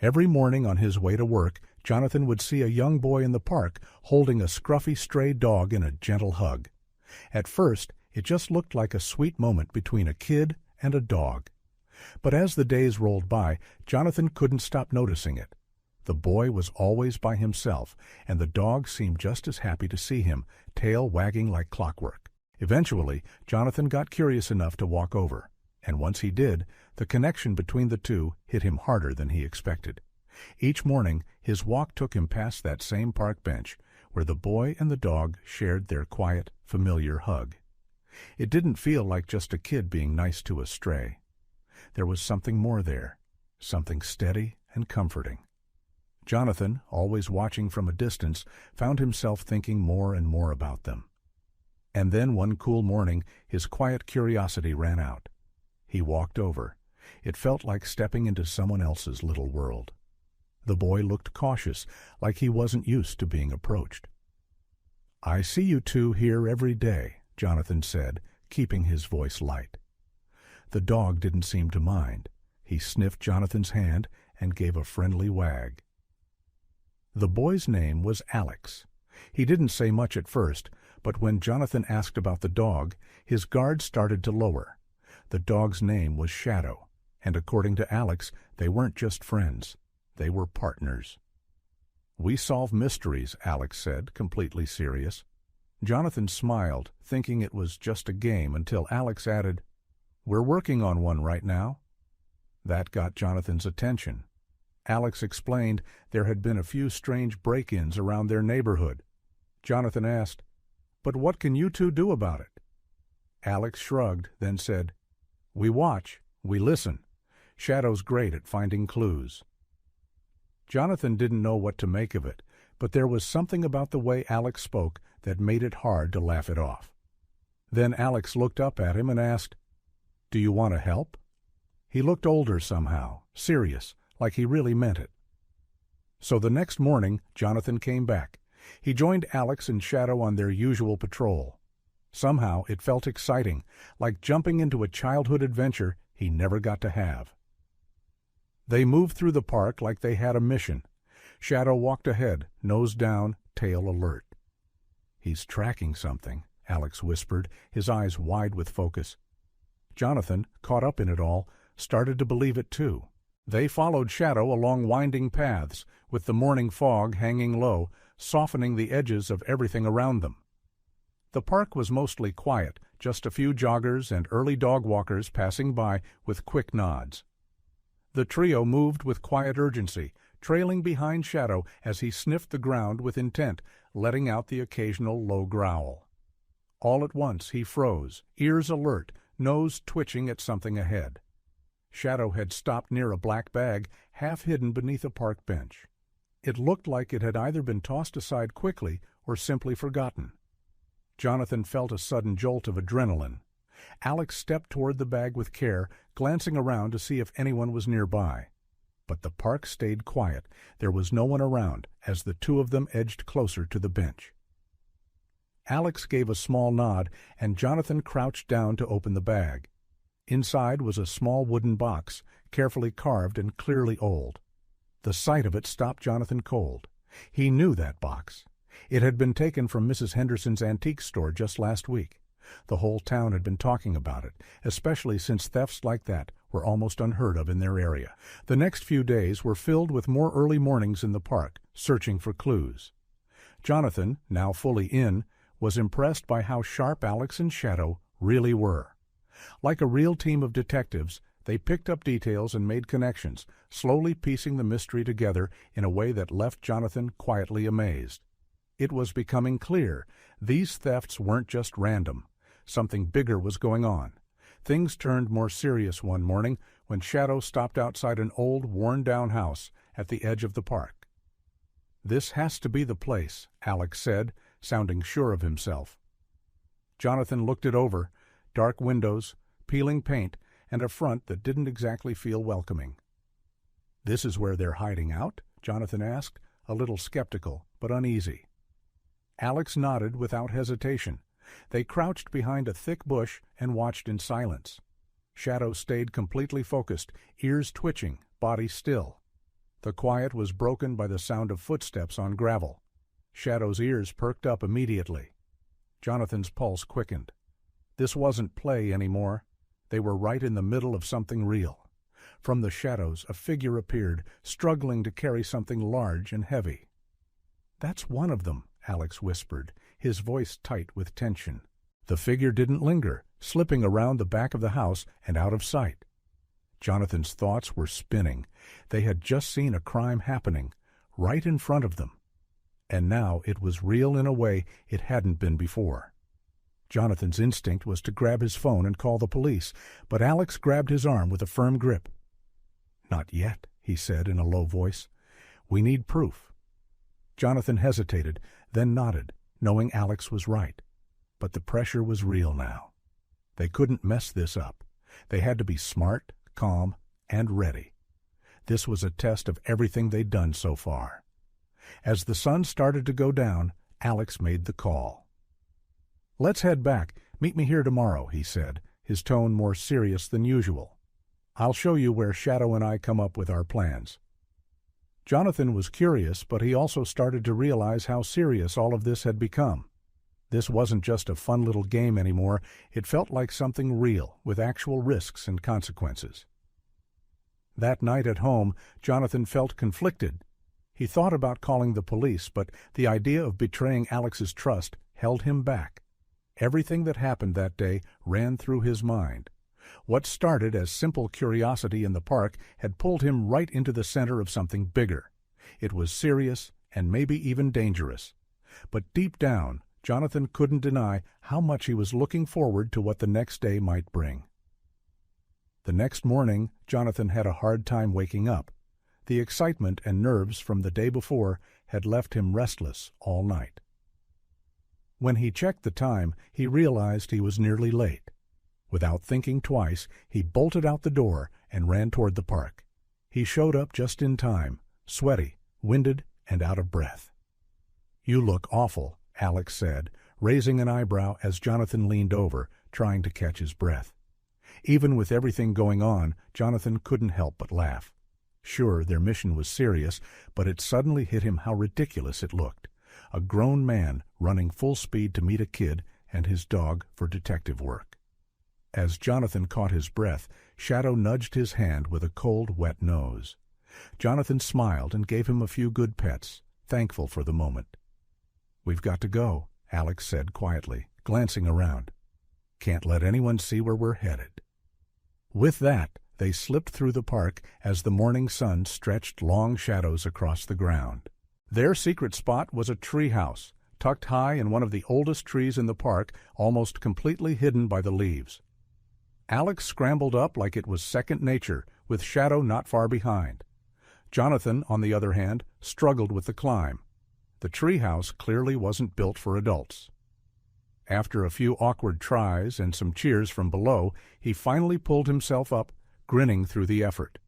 Every morning on his way to work, Jonathan would see a young boy in the park holding a scruffy stray dog in a gentle hug. At first, it just looked like a sweet moment between a kid and a dog. But as the days rolled by, Jonathan couldn't stop noticing it. The boy was always by himself, and the dog seemed just as happy to see him, tail wagging like clockwork. Eventually, Jonathan got curious enough to walk over, and once he did, the connection between the two hit him harder than he expected. Each morning, his walk took him past that same park bench, where the boy and the dog shared their quiet, familiar hug. It didn't feel like just a kid being nice to a stray. There was something more there, something steady and comforting. Jonathan, always watching from a distance, found himself thinking more and more about them. And then one cool morning, his quiet curiosity ran out. He walked over. It felt like stepping into someone else's little world. The boy looked cautious, like he wasn't used to being approached. "I see you two here every day," Jonathan said, keeping his voice light. The dog didn't seem to mind. He sniffed Jonathan's hand and gave a friendly wag. The boy's name was Alex. He didn't say much at first, but when Jonathan asked about the dog, his guard started to lower. The dog's name was Shadow, and according to Alex, they weren't just friends. They were partners. "We solve mysteries," Alex said, completely serious. Jonathan smiled, thinking it was just a game, until Alex added, "We're working on one right now." That got Jonathan's attention. Alex explained there had been a few strange break-ins around their neighborhood. Jonathan asked, "But what can you two do about it?" Alex shrugged, then said, "We watch, we listen. Shadow's great at finding clues." Jonathan didn't know what to make of it, but there was something about the way Alex spoke that made it hard to laugh it off. Then Alex looked up at him and asked, "Do you want to help?" He looked older somehow, serious, like he really meant it. So the next morning, Jonathan came back. He joined Alex and Shadow on their usual patrol. Somehow it felt exciting, like jumping into a childhood adventure he never got to have. They moved through the park like they had a mission. Shadow walked ahead, nose down, tail alert. "He's tracking something," Alex whispered, his eyes wide with focus. Jonathan, caught up in it all, started to believe it too. They followed Shadow along winding paths, with the morning fog hanging low, softening the edges of everything around them. The park was mostly quiet, just a few joggers and early dog walkers passing by with quick nods. The trio moved with quiet urgency, trailing behind Shadow as he sniffed the ground with intent, letting out the occasional low growl. All at once he froze, ears alert, nose twitching at something ahead. Shadow had stopped near a black bag, half hidden beneath a park bench. It looked like it had either been tossed aside quickly or simply forgotten. Jonathan felt a sudden jolt of adrenaline. Alex stepped toward the bag with care, glancing around to see if anyone was nearby. But the park stayed quiet. There was no one around as the two of them edged closer to the bench. Alex gave a small nod, and Jonathan crouched down to open the bag. Inside was a small wooden box, carefully carved and clearly old. The sight of it stopped Jonathan cold. He knew that box. It had been taken from Mrs. Henderson's antique store just last week. The whole town had been talking about it, especially since thefts like that were almost unheard of in their area. The next few days were filled with more early mornings in the park, searching for clues. Jonathan, now fully in, was impressed by how sharp Alex and Shadow really were. Like a real team of detectives, they picked up details and made connections, slowly piecing the mystery together in a way that left Jonathan quietly amazed. It was becoming clear these thefts weren't just random. Something bigger was going on. Things turned more serious one morning when Shadow stopped outside an old, worn-down house at the edge of the park. "This has to be the place," Alex said, sounding sure of himself. Jonathan looked it over, dark windows, peeling paint, and a front that didn't exactly feel welcoming. "This is where they're hiding out?" Jonathan asked, a little skeptical, but uneasy. Alex nodded without hesitation. They crouched behind a thick bush and watched in silence. Shadow stayed completely focused, ears twitching, body still. The quiet was broken by the sound of footsteps on gravel. Shadow's ears perked up immediately. Jonathan's pulse quickened. This wasn't play anymore. They were right in the middle of something real. From the shadows, a figure appeared, struggling to carry something large and heavy. "That's one of them," Alex whispered, his voice tight with tension. The figure didn't linger, slipping around the back of the house and out of sight. Jonathan's thoughts were spinning. They had just seen a crime happening, right in front of them. And now it was real in a way it hadn't been before. Jonathan's instinct was to grab his phone and call the police, but Alex grabbed his arm with a firm grip. "Not yet," he said in a low voice. "We need proof." Jonathan hesitated, then nodded, knowing Alex was right. But the pressure was real now. They couldn't mess this up. They had to be smart, calm, and ready. This was a test of everything they'd done so far. As the sun started to go down, Alex made the call. "Let's head back. Meet me here tomorrow," he said, his tone more serious than usual. "I'll show you where Shadow and I come up with our plans." Jonathan was curious, but he also started to realize how serious all of this had become. This wasn't just a fun little game anymore. It felt like something real, with actual risks and consequences. That night at home, Jonathan felt conflicted. He thought about calling the police, but the idea of betraying Alex's trust held him back. Everything that happened that day ran through his mind. What started as simple curiosity in the park had pulled him right into the center of something bigger. It was serious and maybe even dangerous. But deep down, Jonathan couldn't deny how much he was looking forward to what the next day might bring. The next morning, Jonathan had a hard time waking up. The excitement and nerves from the day before had left him restless all night. When he checked the time, he realized he was nearly late. Without thinking twice, he bolted out the door and ran toward the park. He showed up just in time, sweaty, winded, and out of breath. "You look awful," Alex said, raising an eyebrow as Jonathan leaned over, trying to catch his breath. Even with everything going on, Jonathan couldn't help but laugh. Sure, their mission was serious, but it suddenly hit him how ridiculous it looked. A grown man running full speed to meet a kid and his dog for detective work. As Jonathan caught his breath, Shadow nudged his hand with a cold, wet nose. Jonathan smiled and gave him a few good pets, thankful for the moment. "We've got to go," Alex said quietly, glancing around. "Can't let anyone see where we're headed." With that, they slipped through the park as the morning sun stretched long shadows across the ground. Their secret spot was a treehouse, tucked high in one of the oldest trees in the park, almost completely hidden by the leaves. Alex scrambled up like it was second nature, with Shadow not far behind. Jonathan, on the other hand, struggled with the climb. The treehouse clearly wasn't built for adults. After a few awkward tries and some cheers from below, he finally pulled himself up, grinning through the effort.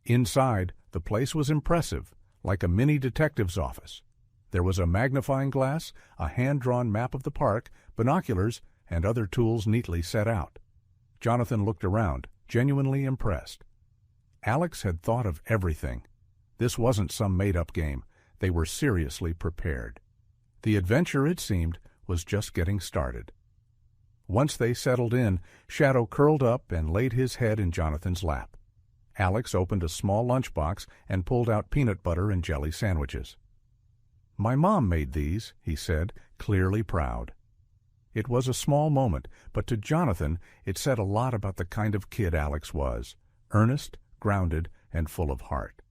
Inside, the place was impressive, like a mini detective's office. There was a magnifying glass, a hand-drawn map of the park, binoculars, and other tools neatly set out. Jonathan looked around, genuinely impressed. Alex had thought of everything. This wasn't some made-up game. They were seriously prepared. The adventure, it seemed, was just getting started. Once they settled in, Shadow curled up and laid his head in Jonathan's lap. Alex opened a small lunchbox and pulled out peanut butter and jelly sandwiches. "My mom made these," he said, clearly proud. It was a small moment, but to Jonathan it said a lot about the kind of kid Alex was, earnest, grounded, and full of heart.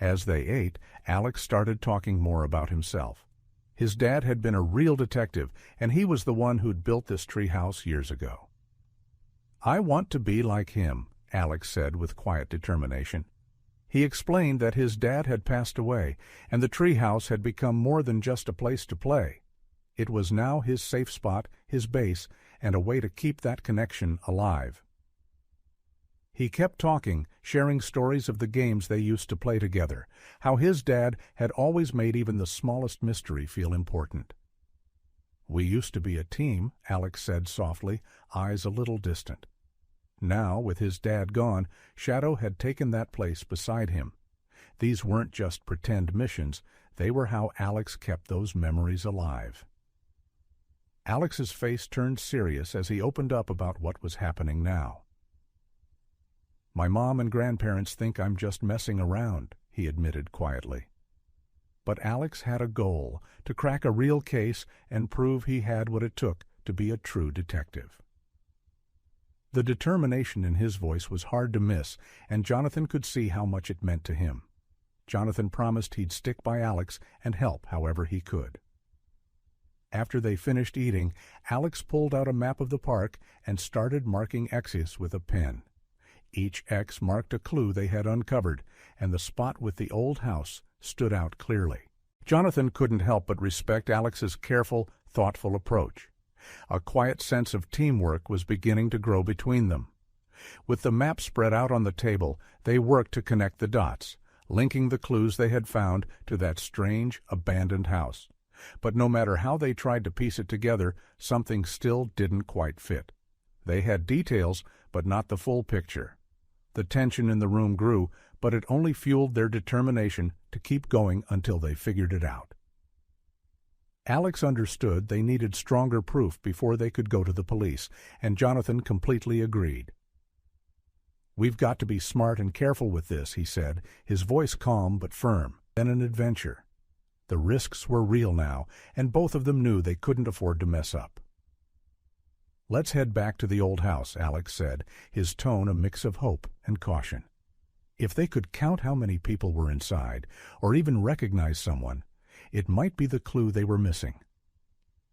As they ate, Alex started talking more about himself. His dad had been a real detective, and he was the one who'd built this treehouse years ago. "I want to be like him," Alex said with quiet determination. He explained that his dad had passed away, and the treehouse had become more than just a place to play. It was now his safe spot, his base, and a way to keep that connection alive. He kept talking, sharing stories of the games they used to play together, how his dad had always made even the smallest mystery feel important. "We used to be a team," Alex said softly, eyes a little distant. Now, with his dad gone, Shadow had taken that place beside him. These weren't just pretend missions, they were how Alex kept those memories alive. Alex's face turned serious as he opened up about what was happening now. "My mom and grandparents think I'm just messing around," he admitted quietly. But Alex had a goal, to crack a real case and prove he had what it took to be a true detective. The determination in his voice was hard to miss, and Jonathan could see how much it meant to him. Jonathan promised he'd stick by Alex and help however he could. After they finished eating, Alex pulled out a map of the park and started marking X's with a pen. Each X marked a clue they had uncovered, and the spot with the old house stood out clearly. Jonathan couldn't help but respect Alex's careful, thoughtful approach. A quiet sense of teamwork was beginning to grow between them. With the map spread out on the table, they worked to connect the dots, linking the clues they had found to that strange, abandoned house. But no matter how they tried to piece it together, something still didn't quite fit. They had details, but not the full picture. The tension in the room grew, but it only fueled their determination to keep going until they figured it out. Alex understood they needed stronger proof before they could go to the police, and Jonathan completely agreed. "We've got to be smart and careful with this," he said, his voice calm but firm. Then an adventure. The risks were real now, and both of them knew they couldn't afford to mess up. "Let's head back to the old house," Alex said, his tone a mix of hope and caution. If they could count how many people were inside, or even recognize someone, it might be the clue they were missing.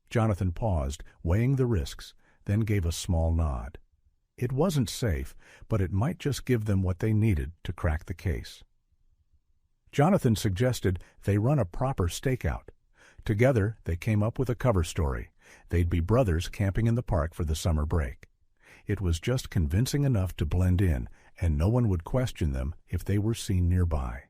Jonathan paused, weighing the risks, then gave a small nod. It wasn't safe, but it might just give them what they needed to crack the case. Jonathan suggested they run a proper stakeout. Together, they came up with a cover story. They'd be brothers camping in the park for the summer break. It was just convincing enough to blend in, and no one would question them if they were seen nearby.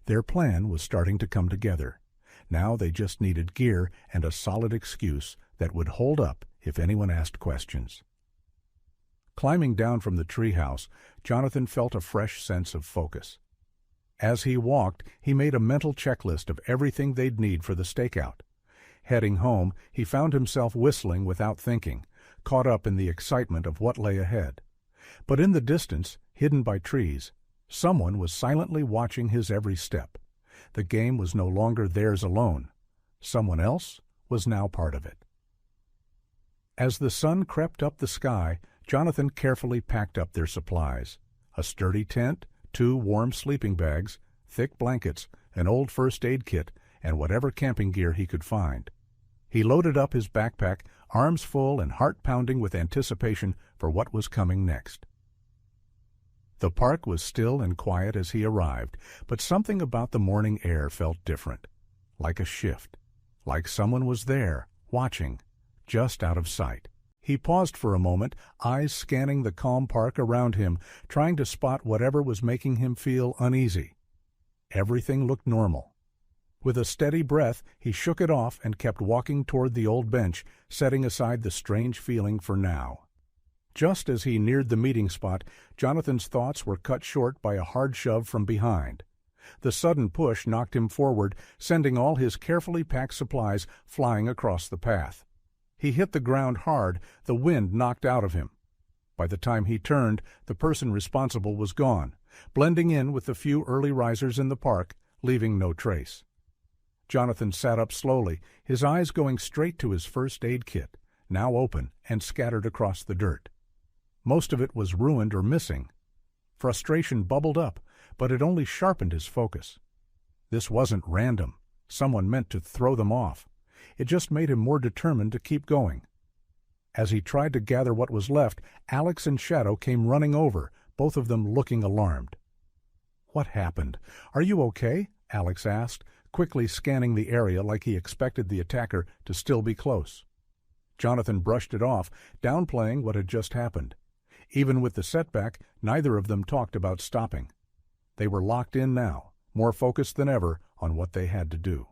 Their plan was starting to come together. Now they just needed gear and a solid excuse that would hold up if anyone asked questions. Climbing down from the treehouse, Jonathan felt a fresh sense of focus. As he walked, he made a mental checklist of everything they'd need for the stakeout. Heading home, he found himself whistling without thinking, caught up in the excitement of what lay ahead. But in the distance, hidden by trees, someone was silently watching his every step. The game was no longer theirs alone. Someone else was now part of it. As the sun crept up the sky, Jonathan carefully packed up their supplies: a sturdy tent, 2 warm sleeping bags, thick blankets, an old first aid kit, and whatever camping gear he could find. He loaded up his backpack, arms full and heart pounding with anticipation for what was coming next. The park was still and quiet as he arrived, but something about the morning air felt different, like a shift, like someone was there, watching, just out of sight. He paused for a moment, eyes scanning the calm park around him, trying to spot whatever was making him feel uneasy. Everything looked normal. With a steady breath, he shook it off and kept walking toward the old bench, setting aside the strange feeling for now. Just as he neared the meeting spot, Jonathan's thoughts were cut short by a hard shove from behind. The sudden push knocked him forward, sending all his carefully packed supplies flying across the path. He hit the ground hard, the wind knocked out of him. By the time he turned, the person responsible was gone, blending in with the few early risers in the park, leaving no trace. Jonathan sat up slowly, his eyes going straight to his first aid kit, now open and scattered across the dirt. Most of it was ruined or missing. Frustration bubbled up, but it only sharpened his focus. This wasn't random. Someone meant to throw them off. It just made him more determined to keep going. As he tried to gather what was left, Alex and Shadow came running over, both of them looking alarmed. "What happened? Are you okay?" Alex asked, quickly scanning the area like he expected the attacker to still be close. Jonathan brushed it off, downplaying what had just happened. Even with the setback, neither of them talked about stopping. They were locked in now, more focused than ever on what they had to do.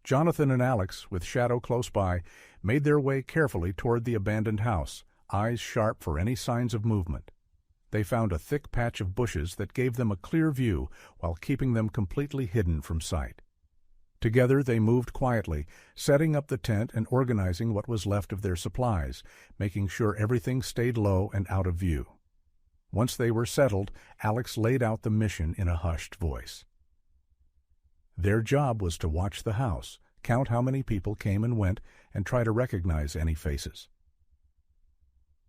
Jonathan and Alex, with Shadow close by, made their way carefully toward the abandoned house, eyes sharp for any signs of movement. They found a thick patch of bushes that gave them a clear view while keeping them completely hidden from sight. Together they moved quietly, setting up the tent and organizing what was left of their supplies, making sure everything stayed low and out of view. Once they were settled, Alex laid out the mission in a hushed voice. Their job was to watch the house, count how many people came and went, and try to recognize any faces.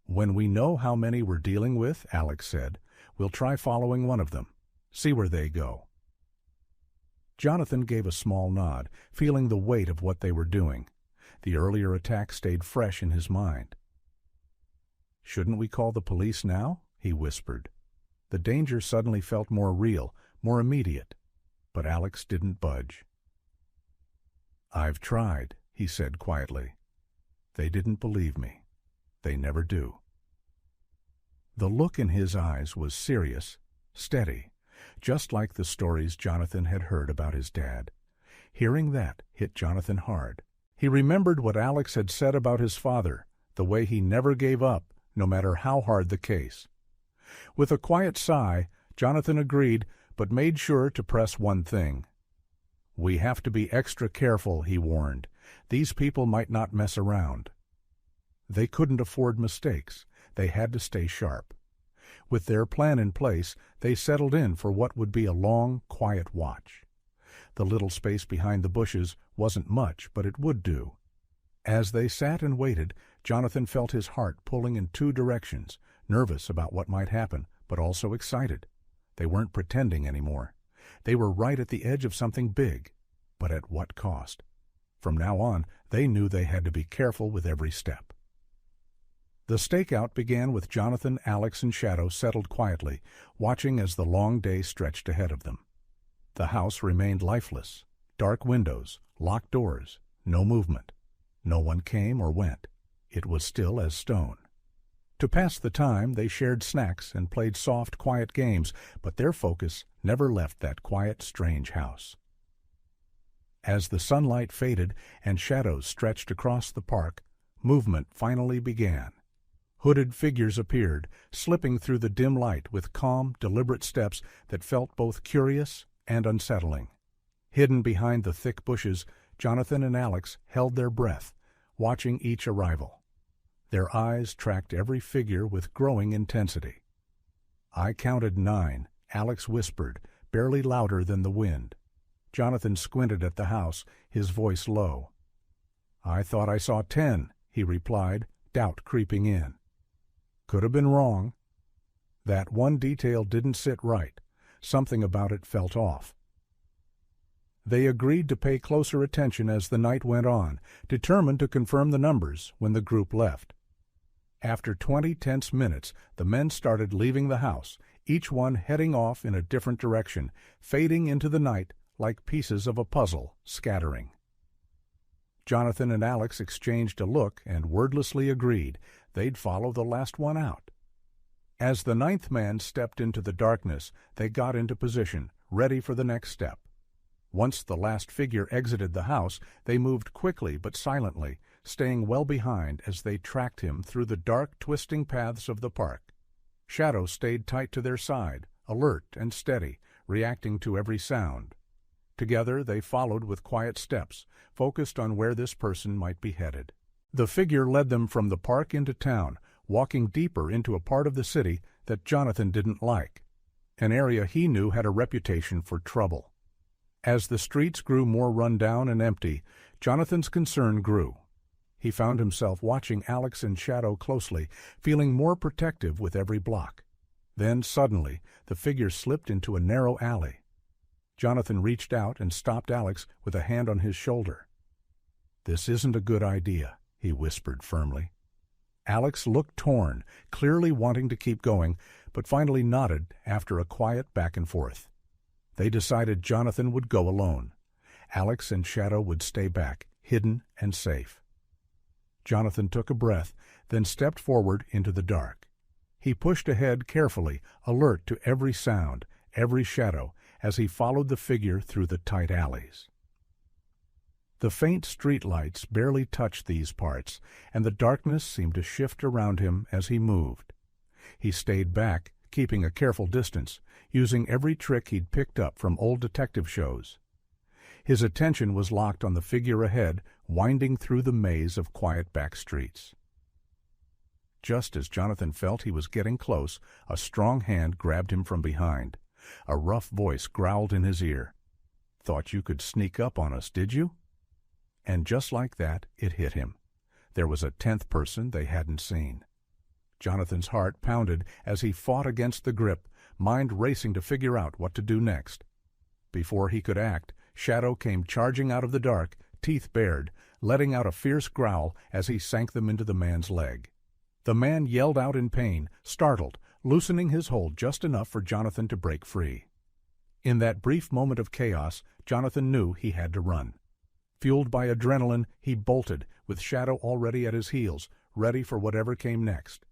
"When we know how many we're dealing with," Alex said, "we'll try following one of them. See where they go." Jonathan gave a small nod, feeling the weight of what they were doing. The earlier attack stayed fresh in his mind. "Shouldn't we call the police now?" he whispered. The danger suddenly felt more real, more immediate. But Alex didn't budge. "I've tried," he said quietly. "They didn't believe me. They never do." The look in his eyes was serious, steady, just like the stories Jonathan had heard about his dad. Hearing that hit Jonathan hard. He remembered what Alex had said about his father, the way he never gave up, no matter how hard the case. With a quiet sigh, Jonathan agreed, but made sure to press one thing. "We have to be extra careful," he warned. "These people might not mess around." They couldn't afford mistakes. They had to stay sharp. With their plan in place, they settled in for what would be a long, quiet watch. The little space behind the bushes wasn't much, but it would do. As they sat and waited, Jonathan felt his heart pulling in two directions, nervous about what might happen, but also excited. They weren't pretending anymore. They were right at the edge of something big. But at what cost? From now on, they knew they had to be careful with every step. The stakeout began with Jonathan, Alex, and Shadow settled quietly, watching as the long day stretched ahead of them. The house remained lifeless. Dark windows, locked doors, no movement. No one came or went. It was still as stone. To pass the time, they shared snacks and played soft, quiet games, but their focus never left that quiet, strange house. As the sunlight faded and shadows stretched across the park, movement finally began. Hooded figures appeared, slipping through the dim light with calm, deliberate steps that felt both curious and unsettling. Hidden behind the thick bushes, Jonathan and Alex held their breath, watching each arrival. Their eyes tracked every figure with growing intensity. "I counted 9, Alex whispered, barely louder than the wind. Jonathan squinted at the house, his voice low. "I thought I saw 10, he replied, doubt creeping in. "Could have been wrong." That one detail didn't sit right. Something about it felt off. They agreed to pay closer attention as the night went on, determined to confirm the numbers when the group left. After 20 tense minutes, the men started leaving the house, each one heading off in a different direction, fading into the night like pieces of a puzzle, scattering. Jonathan and Alex exchanged a look and wordlessly agreed they'd follow the last one out. As the 9th man stepped into the darkness, they got into position, ready for the next step. Once the last figure exited the house, they moved quickly but silently, staying well behind as they tracked him through the dark, twisting paths of the park. Shadow stayed tight to their side, alert and steady, reacting to every sound. Together they followed with quiet steps, focused on where this person might be headed. The figure led them from the park into town, walking deeper into a part of the city that Jonathan didn't like, an area he knew had a reputation for trouble. As the streets grew more run down and empty, Jonathan's concern grew. He found himself watching Alex and Shadow closely, feeling more protective with every block. Then, suddenly, the figure slipped into a narrow alley. Jonathan reached out and stopped Alex with a hand on his shoulder. "This isn't a good idea," he whispered firmly. Alex looked torn, clearly wanting to keep going, but finally nodded after a quiet back and forth. They decided Jonathan would go alone. Alex and Shadow would stay back, hidden and safe. Jonathan took a breath, then stepped forward into the dark. He pushed ahead carefully, alert to every sound, every shadow, as he followed the figure through the tight alleys. The faint street lights barely touched these parts, and the darkness seemed to shift around him as he moved. He stayed back, keeping a careful distance, using every trick he'd picked up from old detective shows. His attention was locked on the figure ahead, winding through the maze of quiet back streets. Just as Jonathan felt he was getting close, a strong hand grabbed him from behind. A rough voice growled in his ear. "Thought you could sneak up on us, did you?" And just like that, it hit him. There was a 10th person they hadn't seen. Jonathan's heart pounded as he fought against the grip, mind racing to figure out what to do next. Before he could act, Shadow came charging out of the dark, teeth bared, letting out a fierce growl as he sank them into the man's leg. The man yelled out in pain, startled, loosening his hold just enough for Jonathan to break free. In that brief moment of chaos, Jonathan knew he had to run. Fueled by adrenaline, he bolted, with Shadow already at his heels, ready for whatever came next.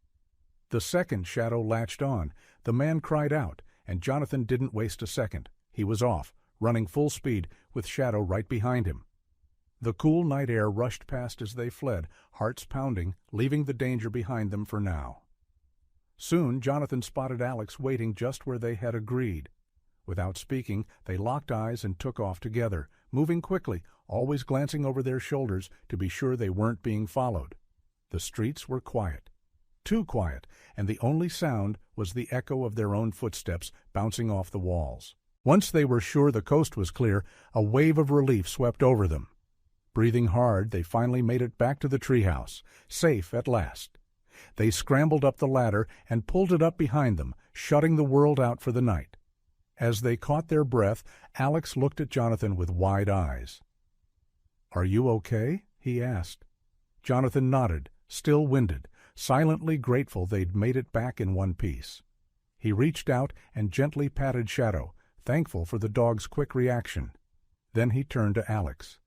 The second Shadow latched on, the man cried out, and Jonathan didn't waste a second. He was off, running full speed, with Shadow right behind him. The cool night air rushed past as they fled, hearts pounding, leaving the danger behind them for now. Soon Jonathan spotted Alex waiting just where they had agreed. Without speaking, they locked eyes and took off together, moving quickly, always glancing over their shoulders to be sure they weren't being followed. The streets were quiet. Too quiet, and the only sound was the echo of their own footsteps bouncing off the walls. Once they were sure the coast was clear, a wave of relief swept over them. Breathing hard, they finally made it back to the treehouse, safe at last. They scrambled up the ladder and pulled it up behind them, shutting the world out for the night. As they caught their breath, Alex looked at Jonathan with wide eyes. "Are you okay?" he asked. Jonathan nodded, still winded, silently grateful they'd made it back in one piece. He reached out and gently patted Shadow, thankful for the dog's quick reaction. Then he turned to Alex.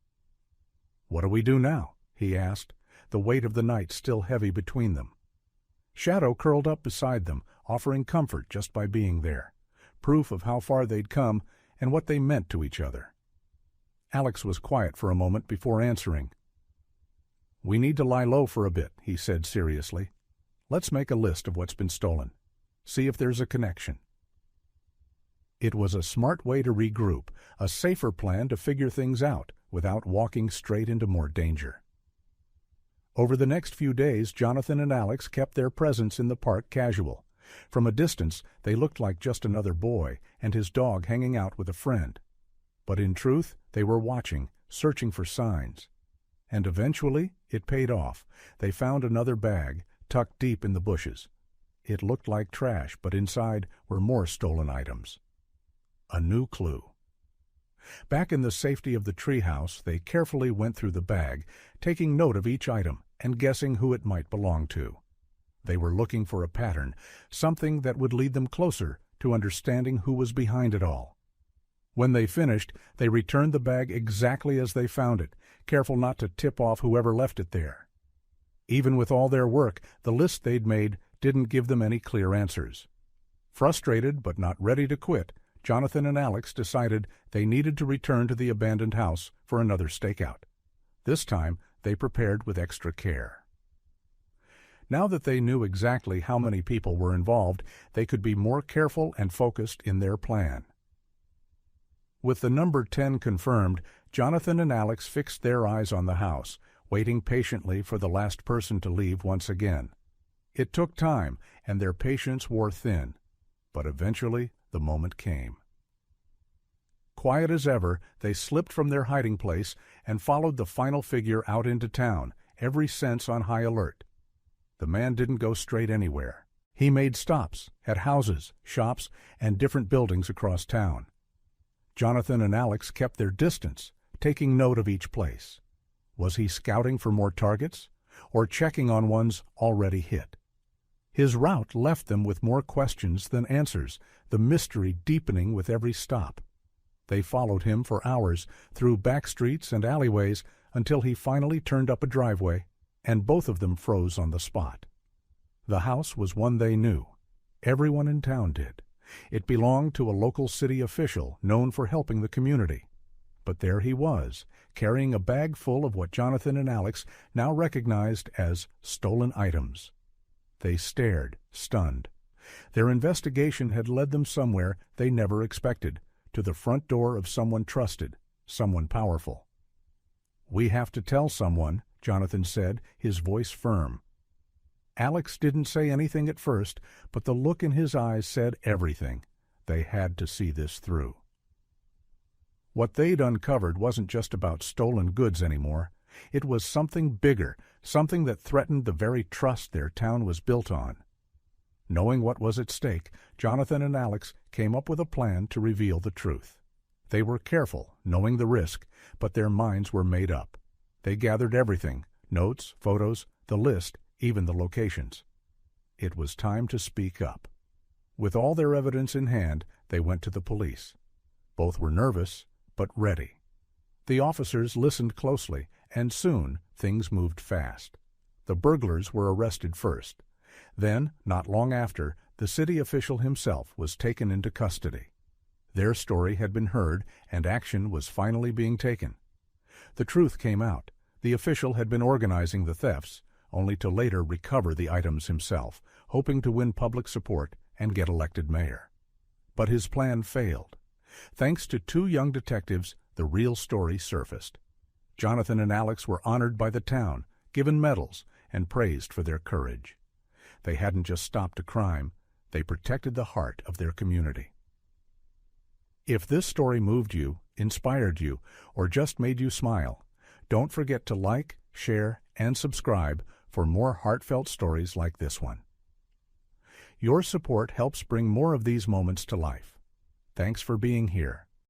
"What do we do now?" he asked, the weight of the night still heavy between them. Shadow curled up beside them, offering comfort just by being there, proof of how far they'd come and what they meant to each other. Alex was quiet for a moment before answering. "We need to lie low for a bit," he said seriously. "Let's make a list of what's been stolen. See if there's a connection." It was a smart way to regroup, a safer plan to figure things out without walking straight into more danger. Over the next few days, Jonathan and Alex kept their presence in the park casual. From a distance, they looked like just another boy and his dog hanging out with a friend. But in truth, they were watching, searching for signs. And eventually, it paid off. They found another bag, tucked deep in the bushes. It looked like trash, but inside were more stolen items. A new clue. Back in the safety of the treehouse, they carefully went through the bag, taking note of each item and guessing who it might belong to. They were looking for a pattern, something that would lead them closer to understanding who was behind it all. When they finished, they returned the bag exactly as they found it, careful not to tip off whoever left it there. Even with all their work, the list they'd made didn't give them any clear answers. Frustrated but not ready to quit, Jonathan and Alex decided they needed to return to the abandoned house for another stakeout. This time, they prepared with extra care. Now that they knew exactly how many people were involved, they could be more careful and focused in their plan. With the number 10 confirmed, Jonathan and Alex fixed their eyes on the house, waiting patiently for the last person to leave once again. It took time, and their patience wore thin, but eventually the moment came. Quiet as ever, they slipped from their hiding place and followed the final figure out into town, every sense on high alert. The man didn't go straight anywhere. He made stops at houses, shops, and different buildings across town. Jonathan and Alex kept their distance, taking note of each place. Was he scouting for more targets, or checking on ones already hit? His route left them with more questions than answers, the mystery deepening with every stop. They followed him for hours, through back streets and alleyways, until he finally turned up a driveway, and both of them froze on the spot. The house was one they knew. Everyone in town did. It belonged to a local city official known for helping the community. But there he was, carrying a bag full of what Jonathan and Alex now recognized as stolen items. They stared, stunned. Their investigation had led them somewhere they never expected, to the front door of someone trusted, someone powerful. "We have to tell someone," Jonathan said, his voice firm. Alex didn't say anything at first, but the look in his eyes said everything. They had to see this through. What they'd uncovered wasn't just about stolen goods anymore. It was something bigger, something that threatened the very trust their town was built on. Knowing what was at stake, Jonathan and Alex came up with a plan to reveal the truth. They were careful, knowing the risk, but their minds were made up. They gathered everything, notes, photos, the list, even the locations. It was time to speak up. With all their evidence in hand, they went to the police. Both were nervous, but ready. The officers listened closely, and soon things moved fast. The burglars were arrested first. Then, not long after, the city official himself was taken into custody. Their story had been heard, and action was finally being taken. The truth came out. The official had been organizing the thefts, only to later recover the items himself, hoping to win public support and get elected mayor. But his plan failed. Thanks to two young detectives, the real story surfaced. Jonathan and Alex were honored by the town, given medals, and praised for their courage. They hadn't just stopped a crime, they protected the heart of their community. If this story moved you, inspired you, or just made you smile, don't forget to like, share, and subscribe for more heartfelt stories like this one. Your support helps bring more of these moments to life. Thanks for being here.